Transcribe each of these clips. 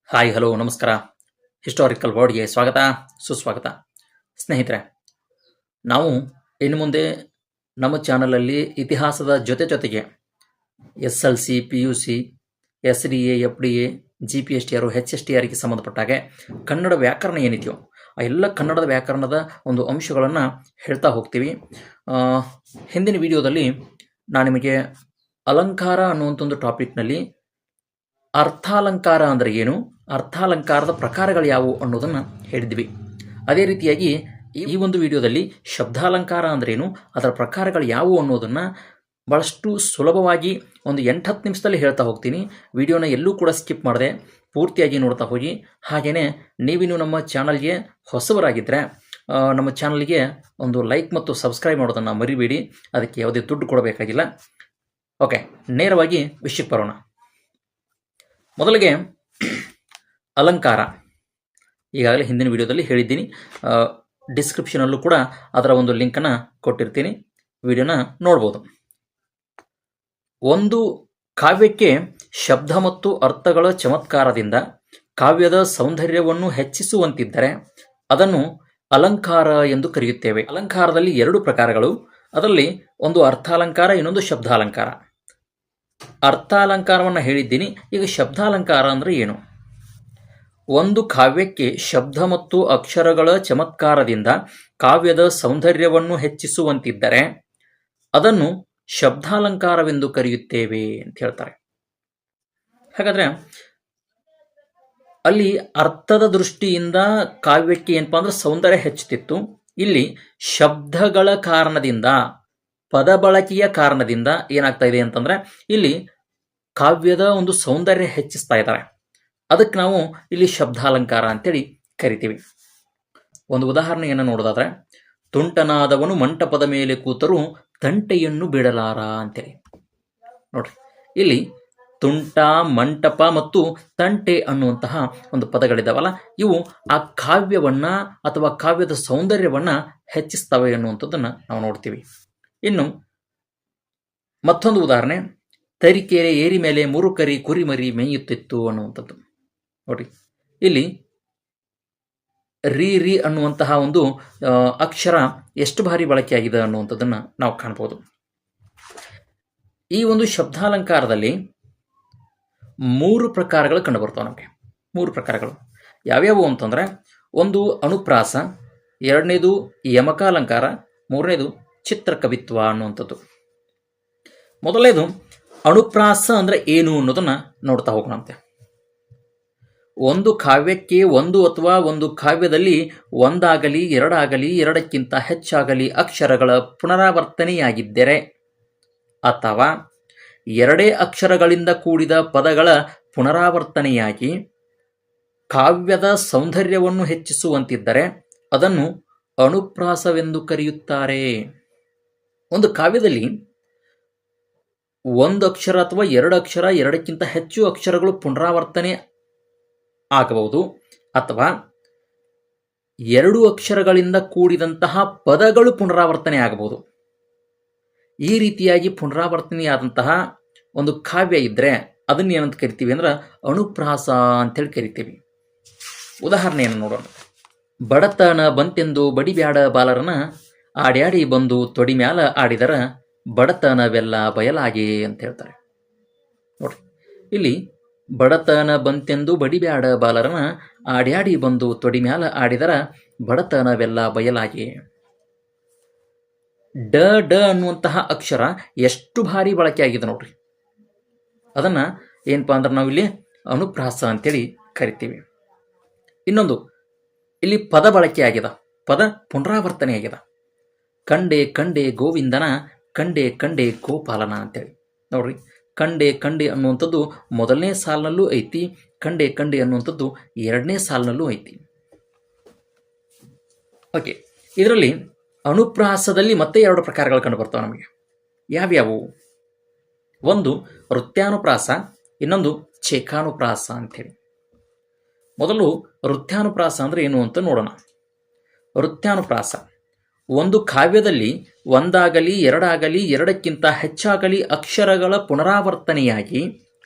Hi hello ನಮಸ್ಕಾರ. Historical ವರ್ಡ್ಗೆ ಸ್ವಾಗತ ಸುಸ್ವಾಗತ. ಸ್ನೇಹಿತರೆ, ನಾವು ಇನ್ನು ಮುಂದೆ ನಮ್ಮ ಚಾನಲಲ್ಲಿ ಇತಿಹಾಸದ ಜೊತೆಗೆ SLC PUC SDA FDA GPSTR HSTRಗೆ ಸಂಬಂಧಪಟ್ಟಾಗೆ Kannada ವ್ಯಾಕರಣ ಏನಿದೆಯೋ ಆ ಎಲ್ಲ ಕನ್ನಡದ ವ್ಯಾಕರಣದ ಒಂದು ಅಂಶಗಳನ್ನು ಹೇಳ್ತಾ ಹೋಗ್ತೀವಿ. ಹಿಂದಿನ ವಿಡಿಯೋದಲ್ಲಿ ನಾನು ನಿಮಗೆ ಅಲಂಕಾರ ಅನ್ನುವಂಥ ಒಂದು ಟಾಪಿಕ್ನಲ್ಲಿ ಅರ್ಥಾಲಂಕಾರ ಅಂದರೆ ಏನು, ಅರ್ಥಾಲಂಕಾರದ ಪ್ರಕಾರಗಳು ಯಾವುವು ಅನ್ನೋದನ್ನು ಹೇಳಿದ್ವಿ. ಅದೇ ರೀತಿಯಾಗಿ ಈ ಒಂದು ವಿಡಿಯೋದಲ್ಲಿ ಶಬ್ದಾಲಂಕಾರ ಅಂದ್ರೇನು, ಅದರ ಪ್ರಕಾರಗಳು ಯಾವುವು ಅನ್ನೋದನ್ನು ಭಾಳಷ್ಟು ಸುಲಭವಾಗಿ ಒಂದು 8-10 ನಿಮಿಷದಲ್ಲಿ ಹೇಳ್ತಾ ಹೋಗ್ತೀನಿ. ವಿಡಿಯೋನ ಎಲ್ಲೂ ಕೂಡ ಸ್ಕಿಪ್ ಮಾಡದೆ ಪೂರ್ತಿಯಾಗಿ ನೋಡ್ತಾ ಹೋಗಿ. ಹಾಗೆಯೇ ನೀವಿನ್ನು ನಮ್ಮ ಚಾನಲ್ಗೆ ಹೊಸಬರಾಗಿದ್ದರೆ ನಮ್ಮ ಚಾನಲ್ಗೆ ಒಂದು ಲೈಕ್ ಮತ್ತು ಸಬ್ಸ್ಕ್ರೈಬ್ ಮಾಡೋದನ್ನು ಮರಿಬೇಡಿ. ಅದಕ್ಕೆ ಯಾವುದೇ ದುಡ್ಡು ಕೊಡಬೇಕಾಗಿಲ್ಲ. ಓಕೆ, ನೇರವಾಗಿ ವಿಷಯಕ್ಕೆ ಬರೋಣ. ಮೊದಲಿಗೆ ಅಲಂಕಾರ. ಈಗಾಗಲೇ ಹಿಂದಿನ ವಿಡಿಯೋದಲ್ಲಿ ಹೇಳಿದ್ದೀನಿ, ಡಿಸ್ಕ್ರಿಪ್ಷನಲ್ಲೂ ಕೂಡ ಅದರ ಒಂದು ಲಿಂಕನ್ನು ಕೊಟ್ಟಿರ್ತೀನಿ, ವಿಡಿಯೋನ ನೋಡ್ಬೋದು. ಒಂದು ಕಾವ್ಯಕ್ಕೆ ಶಬ್ದ ಮತ್ತು ಅರ್ಥಗಳ ಚಮತ್ಕಾರದಿಂದ ಕಾವ್ಯದ ಸೌಂದರ್ಯವನ್ನು ಹೆಚ್ಚಿಸುವಂತಿದ್ದರೆ ಅದನ್ನು ಅಲಂಕಾರ ಎಂದು ಕರೆಯುತ್ತೇವೆ. ಅಲಂಕಾರದಲ್ಲಿ 2 ಪ್ರಕಾರಗಳು, ಅದರಲ್ಲಿ ಒಂದು ಅರ್ಥಾಲಂಕಾರ, ಇನ್ನೊಂದು ಶಬ್ದಾಲಂಕಾರ. ಅರ್ಥಾಲಂಕಾರವನ್ನು ಹೇಳಿದ್ದೀನಿ. ಈಗ ಶಬ್ದಾಲಂಕಾರ ಅಂದರೆ ಏನು? ಒಂದು ಕಾವ್ಯಕ್ಕೆ ಶಬ್ದ ಮತ್ತು ಅಕ್ಷರಗಳ ಚಮತ್ಕಾರದಿಂದ ಕಾವ್ಯದ ಸೌಂದರ್ಯವನ್ನು ಹೆಚ್ಚಿಸುವಂತಿದ್ದರೆ ಅದನ್ನು ಶಬ್ದಾಲಂಕಾರವೆಂದು ಕರೆಯುತ್ತೇವೆ ಅಂತ ಹೇಳ್ತಾರೆ. ಹಾಗಾದ್ರೆ ಅಲ್ಲಿ ಅರ್ಥದ ದೃಷ್ಟಿಯಿಂದ ಕಾವ್ಯಕ್ಕೆ ಏನಪ್ಪಾ ಅಂದ್ರೆ ಸೌಂದರ್ಯ ಹೆಚ್ಚುತ್ತಿತ್ತು. ಇಲ್ಲಿ ಶಬ್ದಗಳ ಕಾರಣದಿಂದ, ಪದ ಬಳಕೆಯ ಕಾರಣದಿಂದ ಏನಾಗ್ತಾ ಇದೆ ಅಂತಂದ್ರೆ ಇಲ್ಲಿ ಕಾವ್ಯದ ಒಂದು ಸೌಂದರ್ಯ ಹೆಚ್ಚಿಸ್ತಾ ಇದ್ದಾರೆ. ಅದಕ್ಕೆ ನಾವು ಇಲ್ಲಿ ಶಬ್ದಾಲಂಕಾರ ಅಂತೇಳಿ ಕರಿತೀವಿ. ಒಂದು ಉದಾಹರಣೆಯನ್ನು ನೋಡೋದಾದ್ರೆ, ತುಂಟನಾದವನು ಮಂಟಪದ ಮೇಲೆ ಕೂತರೂ ತಂಟೆಯನ್ನು ಬಿಡಲಾರ ಅಂತೇಳಿ. ನೋಡ್ರಿ, ಇಲ್ಲಿ ತುಂಟ, ಮಂಟಪ ಮತ್ತು ತಂಟೆ ಅನ್ನುವಂತಹ ಒಂದು ಪದಗಳಿದಾವಲ್ಲ, ಇವು ಆ ಕಾವ್ಯವನ್ನ ಅಥವಾ ಕಾವ್ಯದ ಸೌಂದರ್ಯವನ್ನ ಹೆಚ್ಚಿಸ್ತವೆ ಅನ್ನುವಂಥದ್ದನ್ನ ನಾವು ನೋಡ್ತೀವಿ. ಇನ್ನು ಮತ್ತೊಂದು ಉದಾಹರಣೆ, ತರೀಕೆರೆ ಏರಿ ಮೇಲೆ 3 ಕರಿ ಕುರಿಮರಿ ಮೇಯುತ್ತಿತ್ತು ಅನ್ನುವಂಥದ್ದು. ನೋಡಿ, ಇಲ್ಲಿ ರಿ ಅನ್ನುವಂತಹ ಒಂದು ಅಕ್ಷರ ಎಷ್ಟು ಬಾರಿ ಬಳಕೆಯಾಗಿದೆ ಅನ್ನುವಂಥದ್ದನ್ನು ನಾವು ಕಾಣ್ಬೋದು. ಈ ಒಂದು ಶಬ್ದಾಲಂಕಾರದಲ್ಲಿ 3 ಪ್ರಕಾರಗಳು ಕಂಡು ಬರ್ತಾವೆ ನಮಗೆ. 3 ಪ್ರಕಾರಗಳು ಯಾವ್ಯಾವು ಅಂತಂದ್ರೆ, ಒಂದು ಅನುಪ್ರಾಸ, 2ನೇದು ಯಮಕಾಲಂಕಾರ, 3ನೇದು ಚಿತ್ರಕವಿತ್ವ ಅನ್ನುವಂಥದ್ದು. ಮೊದಲನೇದು ಅನುಪ್ರಾಸ ಅಂದ್ರೆ ಏನು ಅನ್ನೋದನ್ನ ನೋಡ್ತಾ ಹೋಗೋಣಂತೆ. ಒಂದು ಕಾವ್ಯಕ್ಕೆ ಒಂದು ಅಥವಾ ಒಂದು ಕಾವ್ಯದಲ್ಲಿ ಒಂದಾಗಲಿ, 2 ಆಗಲಿ, 2ಕ್ಕಿಂತ ಹೆಚ್ಚಾಗಲಿ ಅಕ್ಷರಗಳ ಪುನರಾವರ್ತನೆಯಾಗಿದ್ದರೆ ಅಥವಾ 2 ಅಕ್ಷರಗಳಿಂದ ಕೂಡಿದ ಪದಗಳ ಪುನರಾವರ್ತನೆಯಾಗಿ ಕಾವ್ಯದ ಸೌಂದರ್ಯವನ್ನು ಹೆಚ್ಚಿಸುವಂತಿದ್ದರೆ ಅದನ್ನು ಅನುಪ್ರಾಸವೆಂದು ಕರೆಯುತ್ತಾರೆ. ಒಂದು ಕಾವ್ಯದಲ್ಲಿ 1 ಅಕ್ಷರ ಅಥವಾ 2 ಅಕ್ಷರ, 2ಕ್ಕಿಂತ ಹೆಚ್ಚು ಅಕ್ಷರಗಳು ಪುನರಾವರ್ತನೆ ಆಗಬಹುದು, ಅಥವಾ 2 ಅಕ್ಷರಗಳಿಂದ ಕೂಡಿದಂತಹ ಪದಗಳು ಪುನರಾವರ್ತನೆ ಆಗಬಹುದು. ಈ ರೀತಿಯಾಗಿ ಪುನರಾವರ್ತನೆಯಾದಂತಹ ಒಂದು ಕಾವ್ಯ ಇದ್ದರೆ ಅದನ್ನ ಏನಂತ ಕರಿತೀವಿ ಅಂದ್ರೆ ಅನುಪ್ರಾಸ ಅಂತೇಳಿ ಕರಿತೀವಿ. ಉದಾಹರಣೆಯನ್ನು ನೋಡೋಣ. ಬಡತನ ಬಂತೆಂದು ಬಡಿಬ್ಯಾಡ ಬಾಲರನ, ಆಡ್ಯಾಡಿ ಬಂದು ತೊಡಿ ಮ್ಯಾಲ ಆಡಿದರ ಬಡತನವೆಲ್ಲ ಬಯಲಾಗೆ ಅಂತ ಹೇಳ್ತಾರೆ. ನೋಡ್ರಿ, ಇಲ್ಲಿ ಬಡತನ ಬಂತೆಂದು ಬಡಿಬ್ಯಾಡ ಬಾಲರನ, ಆಡ್ಯಾಡಿ ಬಂದು ತೊಡಿ ಮ್ಯಾಲ ಆಡಿದರ ಬಡತನವೆಲ್ಲ ಬಯಲಾಗೆ. ಡ ಅನ್ನುವಂತಹ ಅಕ್ಷರ ಎಷ್ಟು ಬಾರಿ ಬಳಕೆ ಆಗಿದೆ ನೋಡ್ರಿ. ಅದನ್ನ ಏನಪ್ಪಾ ಅಂದ್ರೆ ನಾವಿಲ್ಲಿ ಅನುಪ್ರಾಸ ಅಂತೇಳಿ ಕರಿತೀವಿ. ಇನ್ನೊಂದು, ಇಲ್ಲಿ ಪದ ಬಳಕೆ ಆಗಿದೆ, ಪದ ಪುನರಾವರ್ತನೆ ಆಗಿದೆ. ಕಂಡೆ ಕಂಡೆ ಗೋವಿಂದನ, ಕಂಡೆ ಕಂಡೆ ಗೋಪಾಲನ ಅಂತೇಳಿ. ನೋಡ್ರಿ, ಕಂಡೆ ಅನ್ನುವಂಥದ್ದು 1ನೇ ಸಾಲಿನಲ್ಲೂ ಐತಿ, ಕಂಡೆ ಅನ್ನುವಂಥದ್ದು 2ನೇ ಸಾಲಿನಲ್ಲೂ ಐತಿ. ಓಕೆ, ಇದರಲ್ಲಿ ಅನುಪ್ರಾಸದಲ್ಲಿ ಮತ್ತೆ 2 ಪ್ರಕಾರಗಳು ಕಂಡು ಬರ್ತಾವೆ ನಮಗೆ. ಯಾವ್ಯಾವು? ಒಂದು ವೃತ್ಯಾನುಪ್ರಾಸ, ಇನ್ನೊಂದು ಛೇಕಾನುಪ್ರಾಸ ಅಂತೇಳಿ. ಮೊದಲು ವೃತ್ಯಾನುಪ್ರಾಸ ಅಂದ್ರೆ ಏನು ಅಂತ ನೋಡೋಣ. ವೃತ್ಯಾನುಪ್ರಾಸ ಒಂದು ಕಾವ್ಯದಲ್ಲಿ ಒಂದಾಗಲಿ, 2 ಆಗಲಿ, 2ಕ್ಕಿಂತ ಹೆಚ್ಚಾಗಲಿ ಅಕ್ಷರಗಳ ಪುನರಾವರ್ತನೆಯಾಗಿ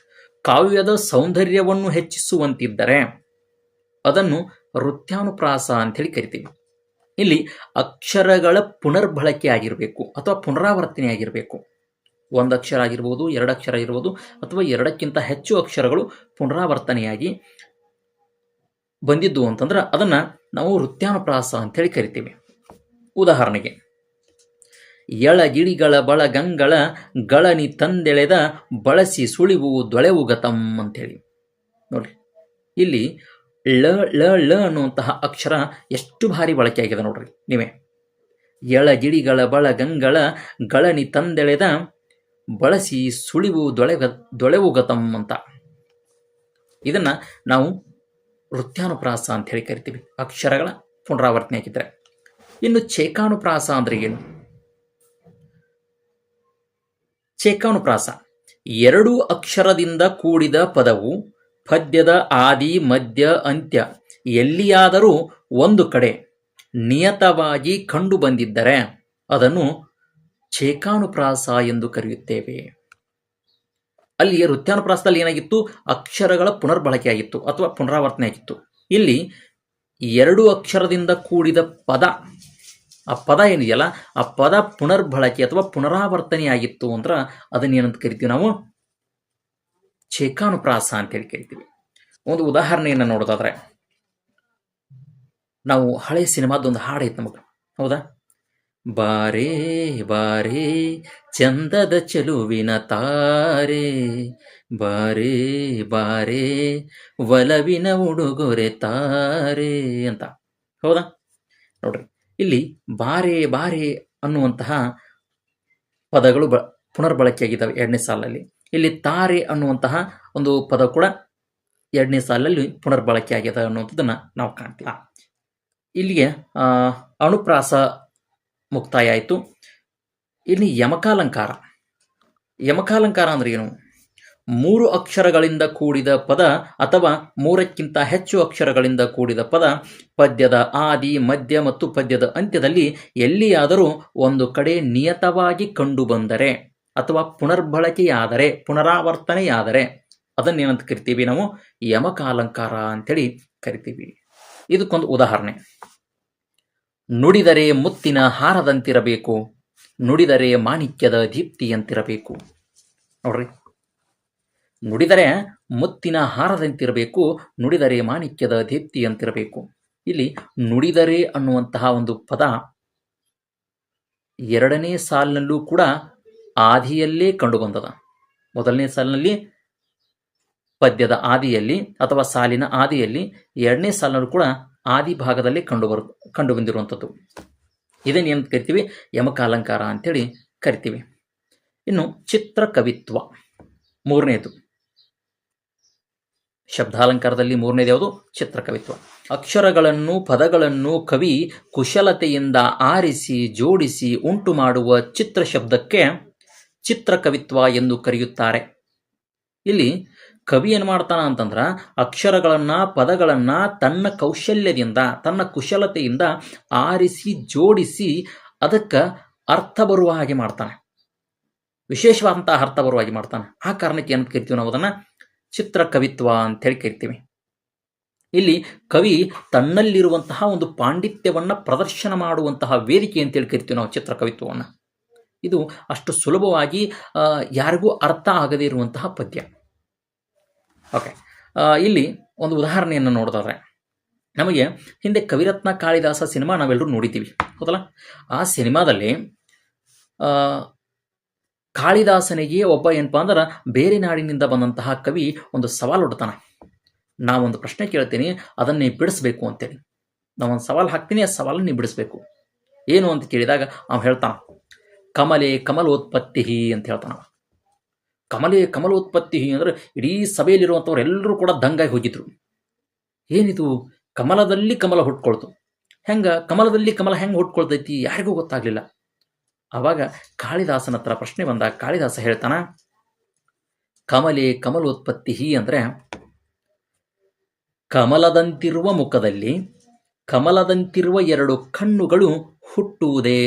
ಕಾವ್ಯದ ಸೌಂದರ್ಯವನ್ನು ಹೆಚ್ಚಿಸುವಂತಿದ್ದರೆ ಅದನ್ನು ವೃತ್ಯಾನುಪ್ರಾಸ ಅಂತೇಳಿ ಕರಿತೀವಿ. ಇಲ್ಲಿ ಅಕ್ಷರಗಳ ಪುನರ್ಬಳಕೆ ಆಗಿರಬೇಕು ಅಥವಾ ಪುನರಾವರ್ತನೆ ಆಗಿರಬೇಕು. ಒಂದು ಅಕ್ಷರ ಆಗಿರ್ಬೋದು, ಎರಡು ಅಕ್ಷರ ಆಗಿರ್ಬೋದು, ಅಥವಾ ಎರಡಕ್ಕಿಂತ ಹೆಚ್ಚು ಅಕ್ಷರಗಳು ಪುನರಾವರ್ತನೆಯಾಗಿ ಬಂದಿದ್ದು ಅಂತಂದ್ರೆ ಅದನ್ನು ನಾವು ವೃತ್ಯಾನುಪ್ರಾಸ ಅಂತೇಳಿ ಕರಿತೀವಿ. ಉದಾಹರಣೆಗೆ, ಎಳಗಿಳಿಗಳ ಬಳಗಂಗಳ ಗಳನಿ ತಂದೆಳೆದ ಬಳಸಿ ಸುಳಿವು ದೊಳೆವುಗತಂ ಅಂತೇಳಿ ನೋಡ್ರಿ. ಇಲ್ಲಿ ಳ ಳ ಳ ಅನ್ನುವಂತಹ ಅಕ್ಷರ ಎಷ್ಟು ಭಾರಿ ಬಳಕೆ ಆಗಿದೆ ನೋಡ್ರಿ ನೀವೇ. ಎಳಗಿಳಿಗಳ ಬಳಗಂಗಳ ಗಳನಿ ತಂದೆಳೆದ ಬಳಸಿ ಸುಳಿವು ದೊಳೆವುಗತಂ ಅಂತ. ಇದನ್ನ ನಾವು ವೃತ್ಯಾನುಪ್ರಾಸ ಅಂತ ಹೇಳಿ ಕರಿತೀವಿ, ಅಕ್ಷರಗಳ ಪುನರಾವರ್ತನೆ ಹಾಕಿದ್ರೆ. ಇನ್ನು ಚೇಕಾನುಪ್ರಾಸ ಅಂದ್ರೆ ಏನು? ಚೇಕಾನುಪ್ರಾಸ ಎರಡು ಅಕ್ಷರದಿಂದ ಕೂಡಿದ ಪದವು ಪದ್ಯದ ಆದಿ ಮಧ್ಯ ಅಂತ್ಯ ಎಲ್ಲಿಯಾದರೂ ಒಂದು ಕಡೆ ನಿಯತವಾಗಿ ಕಂಡು ಬಂದಿದ್ದರೆ ಅದನ್ನು ಚೇಕಾನುಪ್ರಾಸ ಎಂದು ಕರೆಯುತ್ತೇವೆ. ಅಲ್ಲಿ ವೃತ್ಯಾನುಪ್ರಾಸದಲ್ಲಿ ಏನಾಗಿತ್ತು? ಅಕ್ಷರಗಳ ಪುನರ್ಬಳಕೆ ಆಗಿತ್ತು ಅಥವಾ ಪುನರಾವರ್ತನೆ ಆಗಿತ್ತು. ಇಲ್ಲಿ ಎರಡು ಅಕ್ಷರದಿಂದ ಕೂಡಿದ ಪದ, ಆ ಪದ ಏನಿದೆಯಲ್ಲ ಆ ಪದ ಪುನರ್ಬಳಕೆ ಅಥವಾ ಪುನರಾವರ್ತನೆ ಆಗಿತ್ತು ಅಂದ್ರೆ ಅದನ್ನೇನಂತ ಕರಿತೀವಿ ನಾವು? ಚೇಕಾನುಪ್ರಾಸ ಅಂತೇಳಿ ಕರಿತೀವಿ. ಒಂದು ಉದಾಹರಣೆಯನ್ನು ನೋಡೋದಾದ್ರೆ, ನಾವು ಹಳೆ ಸಿನಿಮಾದೊಂದು ಹಾಡು ಐತೆ ನಮಗೆ, ಹೌದಾ? ಬಾರೇ ಬಾರೇ ಚಂದದ ಚೆಲುವಿನ ತಾರೆ, ಬಾರೇ ಬಾರೇ ಒಲವಿನ ಉಡುಗೊರೆ ತಾರೆ ಅಂತ, ಹೌದಾ? ನೋಡ್ರಿ, ಇಲ್ಲಿ ಬಾರೇ ಬಾರೇ ಅನ್ನುವಂತಹ ಪದಗಳು ಪುನರ್ಬಳಕೆಯಾಗಿದ್ದಾವೆ ಎರಡನೇ ಸಾಲಿನಲ್ಲಿ. ಇಲ್ಲಿ ತಾರೆ ಅನ್ನುವಂತಹ ಒಂದು ಪದ ಕೂಡ ಎರಡನೇ ಸಾಲಿನಲ್ಲಿ ಪುನರ್ಬಳಕೆ ಆಗಿದೆ ಅನ್ನುವಂಥದ್ದನ್ನು ನಾವು ಕಾಣ್ತೀವಿ. ಇಲ್ಲಿಗೆ ಅನುಪ್ರಾಸ ಮುಕ್ತಾಯ ಆಯಿತು. ಇಲ್ಲಿ ಯಮಕಾಲಂಕಾರ. ಯಮಕಾಲಂಕಾರ ಅಂದ್ರೆ ಏನು? ಮೂರು ಅಕ್ಷರಗಳಿಂದ ಕೂಡಿದ ಪದ ಅಥವಾ ಮೂರಕ್ಕಿಂತ ಹೆಚ್ಚು ಅಕ್ಷರಗಳಿಂದ ಕೂಡಿದ ಪದ ಪದ್ಯದ ಆದಿ ಮಧ್ಯ ಮತ್ತು ಪದ್ಯದ ಅಂತ್ಯದಲ್ಲಿ ಎಲ್ಲಿಯಾದರೂ ಒಂದು ಕಡೆ ನಿಯತವಾಗಿ ಕಂಡು ಬಂದರೆ ಅಥವಾ ಪುನರ್ಬಳಕೆಯಾದರೆ, ಪುನರಾವರ್ತನೆಯಾದರೆ ಅದನ್ನೇನಂತ ಕರಿತೀವಿ ನಾವು? ಯಮಕಾಲಂಕಾರ ಅಂತೇಳಿ ಕರಿತೀವಿ. ಇದಕ್ಕೊಂದು ಉದಾಹರಣೆ, ನುಡಿದರೆ ಮುತ್ತಿನ ಹಾರದಂತಿರಬೇಕು, ನುಡಿದರೆ ಮಾಣಿಕ್ಯದ ದೀಪ್ತಿಯಂತಿರಬೇಕು. ನೋಡ್ರಿ, ನುಡಿದರೆ ಮುತ್ತಿನ ಹಾರದಂತಿರಬೇಕು, ನುಡಿದರೆ ಮಾಣಿಕ್ಯದ ದೀಪ್ತಿಯಂತಿರಬೇಕು. ಇಲ್ಲಿ ನುಡಿದರೆ ಅನ್ನುವಂತಹ ಒಂದು ಪದ ಎರಡನೇ ಸಾಲಿನಲ್ಲೂ ಕೂಡ ಆದಿಯಲ್ಲೇ ಕಂಡು ಬಂದದ. ಮೊದಲನೇ ಸಾಲಿನಲ್ಲಿ ಪದ್ಯದ ಆದಿಯಲ್ಲಿ ಅಥವಾ ಸಾಲಿನ ಆದಿಯಲ್ಲಿ, ಎರಡನೇ ಸಾಲಿನಲ್ಲೂ ಕೂಡ ಆದಿ ಭಾಗದಲ್ಲಿ ಕಂಡು ಬಂದಿರುವಂಥದ್ದು. ಇದನ್ನೇನು ಕರಿತೀವಿ? ಯಮಕಾಲಂಕಾರ ಅಂತೇಳಿ ಕರಿತೀವಿ. ಇನ್ನು ಚಿತ್ರಕವಿತ್ವ ಮೂರನೇದು. ಶಬ್ದಾಲಂಕಾರದಲ್ಲಿ ಮೂರನೇದು ಯಾವುದು? ಚಿತ್ರಕವಿತ್ವ. ಅಕ್ಷರಗಳನ್ನು ಪದಗಳನ್ನು ಕವಿ ಕುಶಲತೆಯಿಂದ ಆರಿಸಿ ಜೋಡಿಸಿ ಉಂಟು ಮಾಡುವ ಚಿತ್ರ ಶಬ್ದಕ್ಕೆ ಚಿತ್ರಕವಿತ್ವ ಎಂದು ಕರೆಯುತ್ತಾರೆ. ಇಲ್ಲಿ ಕವಿ ಏನು ಮಾಡ್ತಾನ ಅಂತಂದ್ರ ಅಕ್ಷರಗಳನ್ನ ಪದಗಳನ್ನ ತನ್ನ ಕೌಶಲ್ಯದಿಂದ, ತನ್ನ ಕುಶಲತೆಯಿಂದ ಆರಿಸಿ ಜೋಡಿಸಿ ಅದಕ್ಕೆ ಅರ್ಥ ಬರುವ ಹಾಗೆ ಮಾಡ್ತಾನೆ, ವಿಶೇಷವಾದಂತಹ ಅರ್ಥ ಬರುವ ಹಾಗೆ ಮಾಡ್ತಾನೆ. ಆ ಕಾರಣಕ್ಕೆ ಏನಂತ ಕರಿತೀವಿ ನಾವು? ಅದನ್ನ ಚಿತ್ರಕವಿತ್ವ ಅಂತೇಳಿ ಕರಿತೀವಿ. ಇಲ್ಲಿ ಕವಿ ತನ್ನಲ್ಲಿರುವಂತಹ ಒಂದು ಪಾಂಡಿತ್ಯವನ್ನ ಪ್ರದರ್ಶನ ಮಾಡುವಂತಹ ವೇದಿಕೆ ಅಂತೇಳಿ ಕರಿತೀವಿ ನಾವು ಚಿತ್ರಕವಿತ್ವವನ್ನು. ಇದು ಅಷ್ಟು ಸುಲಭವಾಗಿ ಯಾರಿಗೂ ಅರ್ಥ ಆಗದೇ ಇರುವಂತಹ ಪದ್ಯ. ಓಕೆ, ಇಲ್ಲಿ ಒಂದು ಉದಾಹರಣೆಯನ್ನು ನೋಡೋದಾದ್ರೆ, ನಮಗೆ ಹಿಂದೆ ಕವಿರತ್ನ ಕಾಳಿದಾಸ ಸಿನಿಮಾ ನಾವೆಲ್ಲರೂ ನೋಡಿದ್ದೀವಿ, ಹೌದಲ್ಲ? ಆ ಸಿನಿಮಾದಲ್ಲಿ ಕಾಳಿದಾಸನಿಗೆ ಒಬ್ಬ ಏನಪ್ಪಾ ಅಂದ್ರೆ ಬೇರೆ ನಾಡಿನಿಂದ ಬಂದಂತಹ ಕವಿ ಒಂದು ಸವಾಲು ಹೊಡ್ತಾನೆ. ನಾವೊಂದು ಪ್ರಶ್ನೆ ಕೇಳ್ತೀನಿ, ಅದನ್ನೇ ಬಿಡಿಸ್ಬೇಕು ಅಂತೇಳಿ. ನಾವೊಂದು ಸವಾಲು ಹಾಕ್ತೀನಿ, ಆ ಸವಾಲನ್ನು ನೀವು ಬಿಡಿಸ್ಬೇಕು. ಏನು ಅಂತ ಕೇಳಿದಾಗ ಅವ್ನು ಹೇಳ್ತಾನ, ಕಮಲೆ ಕಮಲೋತ್ಪತ್ತಿ ಅಂತ ಹೇಳ್ತಾನ. ಕಮಲೆ ಕಮಲೋತ್ಪತ್ತಿ ಅಂದ್ರೆ ಇಡೀ ಸಭೆಯಲ್ಲಿರುವಂಥವ್ರು ಎಲ್ಲರೂ ಕೂಡ ದಂಗಾಗಿ ಹೋಗಿದ್ರು. ಏನಿದು, ಕಮಲದಲ್ಲಿ ಕಮಲ ಹುಟ್ಕೊಳ್ತು, ಕಮಲದಲ್ಲಿ ಕಮಲ ಹೆಂಗೆ ಹುಟ್ಕೊಳ್ತೈತಿ ಯಾರಿಗೂ ಗೊತ್ತಾಗ್ಲಿಲ್ಲ. ಆವಾಗ ಕಾಳಿದಾಸನ ಹತ್ರ ಪ್ರಶ್ನೆ ಬಂದಾಗ ಕಾಳಿದಾಸ ಹೇಳ್ತಾನ, ಕಮಲೆ ಕಮಲೋತ್ಪತ್ತಿ ಅಂದ್ರೆ ಕಮಲದಂತಿರುವ ಮುಖದಲ್ಲಿ ಕಮಲದಂತಿರುವ ಎರಡು ಕಣ್ಣುಗಳು ಹುಟ್ಟುವುದೇ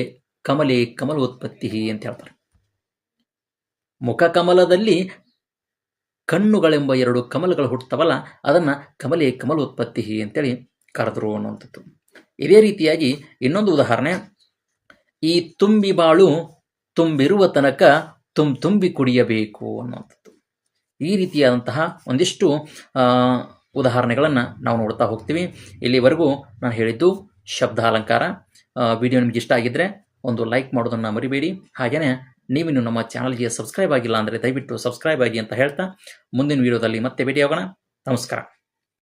ಕಮಲೆ ಕಮಲೋತ್ಪತ್ತಿ ಅಂತ ಹೇಳ್ತಾರೆ. ಮುಖ ಕಮಲದಲ್ಲಿ ಕಣ್ಣುಗಳೆಂಬ 2 ಕಮಲಗಳು ಹುಟ್ಟುತ್ತವಲ್ಲ ಅದನ್ನು ಕಮಲೇ ಕಮಲೋತ್ಪತ್ತಿ ಅಂತೇಳಿ ಕರೆದ್ರು ಅನ್ನುವಂಥದ್ದು. ಇದೇ ರೀತಿಯಾಗಿ ಇನ್ನೊಂದು ಉದಾಹರಣೆ, ಈ ತುಂಬಿ ಬಾಳು ತುಂಬಿರುವ ತನಕ ತುಂಬಿ ಕುಡಿಯಬೇಕು ಅನ್ನುವಂಥದ್ದು. ಈ ರೀತಿಯಾದಂತಹ ಒಂದಿಷ್ಟು ಉದಾಹರಣೆಗಳನ್ನು ನಾವು ನೋಡ್ತಾ ಹೋಗ್ತೀವಿ. ಇಲ್ಲಿವರೆಗೂ ನಾನು ಹೇಳಿದ್ದು ಶಬ್ದಾಲಂಕಾರ. ವಿಡಿಯೋ ನಿಮ್ಗೆ ಇಷ್ಟ ಆಗಿದ್ದರೆ ಒಂದು ಲೈಕ್ ಮಾಡೋದನ್ನು ಮರಿಬೇಡಿ. ಹಾಗೆಯೇ ನೀವಿನ್ನು ನಮ್ಮ ಚಾನಲ್ಗೆ ಸಬ್ಸ್ಕ್ರೈಬ್ ಆಗಿಲ್ಲ ಅಂದರೆ ದಯವಿಟ್ಟು ಸಬ್ಸ್ಕ್ರೈಬ್ ಆಗಿ ಅಂತ ಹೇಳ್ತಾ ಮುಂದಿನ ವಿಡಿಯೋದಲ್ಲಿ ಮತ್ತೆ ಭೇಟಿಯಾಗೋಣ. ನಮಸ್ಕಾರ.